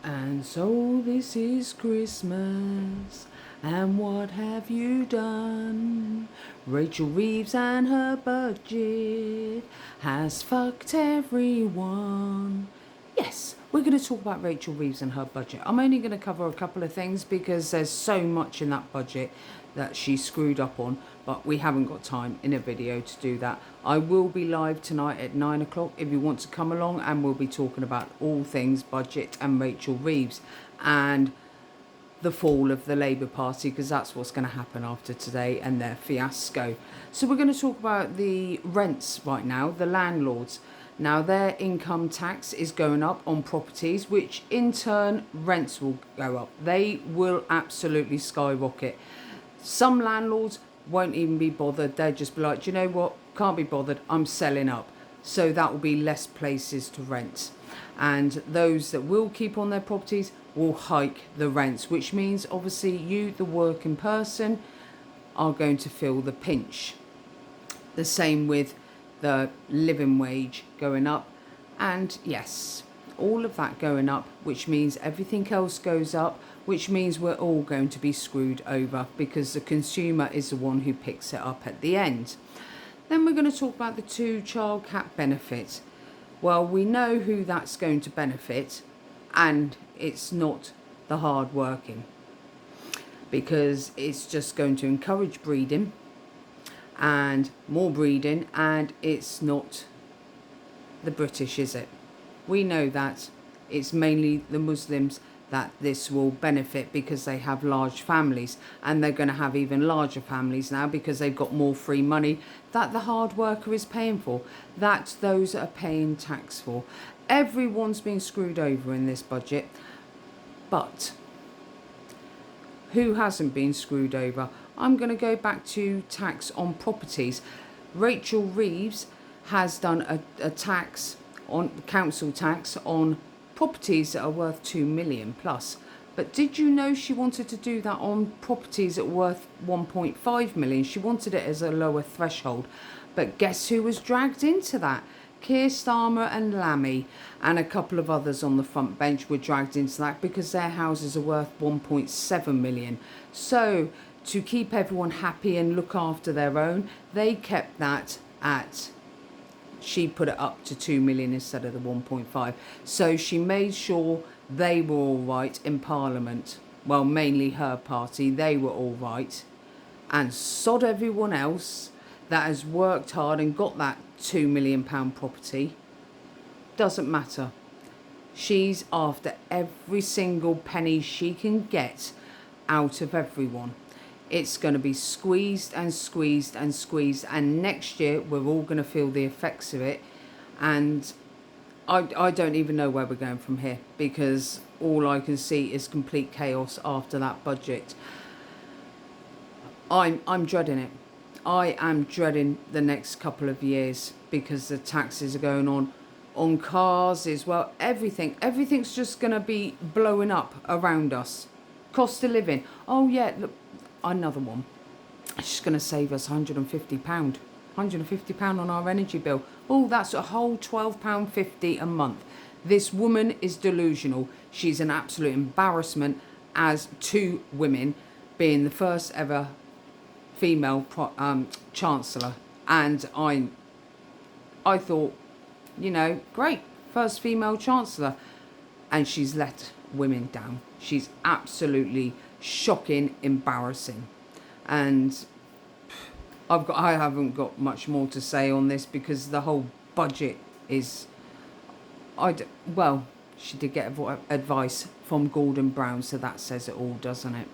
And so this is Christmas, and what have you done? Rachel Reeves and her budget has fucked everyone. Yes, we're going to talk about Rachel Reeves and her budget. I'm only going to cover a couple of things because there's so much in that budget that she screwed up on, but we haven't got time in a video to do that. I will be live tonight at 9 o'clock if you want to come along, and we'll be talking about all things budget and Rachel Reeves and the fall of the Labour Party, because that's what's going to happen after today and their fiasco. So we're going to talk about the rents right now, the landlords. Now their income tax is going up on properties, which in turn rents will go up. They will absolutely skyrocket. Some landlords won't even be bothered. They'll just be like, do you know what? Can't be bothered. I'm selling up. So that will be less places to rent. And those that will keep on their properties will hike the rents, which means obviously you, the working person, are going to feel the pinch. The same with the living wage going up. And yes, all of that going up, which means everything else goes up, which means we're all going to be screwed over because the consumer is the one who picks it up at the end. Then we're going to talk about the two-child cap benefit. Well, we know who that's going to benefit, and it's not the hard-working, because it's just going to encourage breeding and more breeding, and it's not the British, is it? We know that it's mainly the Muslims that this will benefit because they have large families, and they're going to have even larger families now because they've got more free money that the hard worker is paying for, that those are paying tax for. Everyone's been screwed over in this budget, but who hasn't been screwed over? I'm going to go back to tax on properties. Rachel Reeves has done a tax on council tax on properties that are worth 2 million plus. But did you know she wanted to do that on properties that were worth 1.5 million? She wanted it as a lower threshold. But guess who was dragged into that? Keir Starmer and Lammy and a couple of others on the front bench were dragged into that because their houses are worth 1.7 million. So to keep everyone happy and look after their own, they kept that at, she put it up to 2 million instead of the 1.5. So she made sure they were all right in Parliament. Well, mainly her party, they were all right. And sod everyone else that has worked hard and got that £2 million property. Doesn't matter. She's after every single penny she can get out of everyone. It's going to be squeezed and squeezed and squeezed, and next year we're all going to feel the effects of it. And I don't even know where we're going from here, because all I can see is complete chaos after that budget. I'm dreading it. I am dreading the next couple of years because the taxes are going on cars as well. Everything's just going to be blowing up around us. Cost of living. Oh yeah, look, another one. She's going to save us £150. £150 on our energy bill. Oh, that's a whole £12.50 a month. This woman is delusional. She's an absolute embarrassment as two women, being the first ever female chancellor. And I thought, you know, great, first female chancellor, and she's let women down. She's absolutely shocking, embarrassing. And I haven't got much more to say on this because the whole budget is, well, she did get advice from Gordon Brown, so that says it all, doesn't it?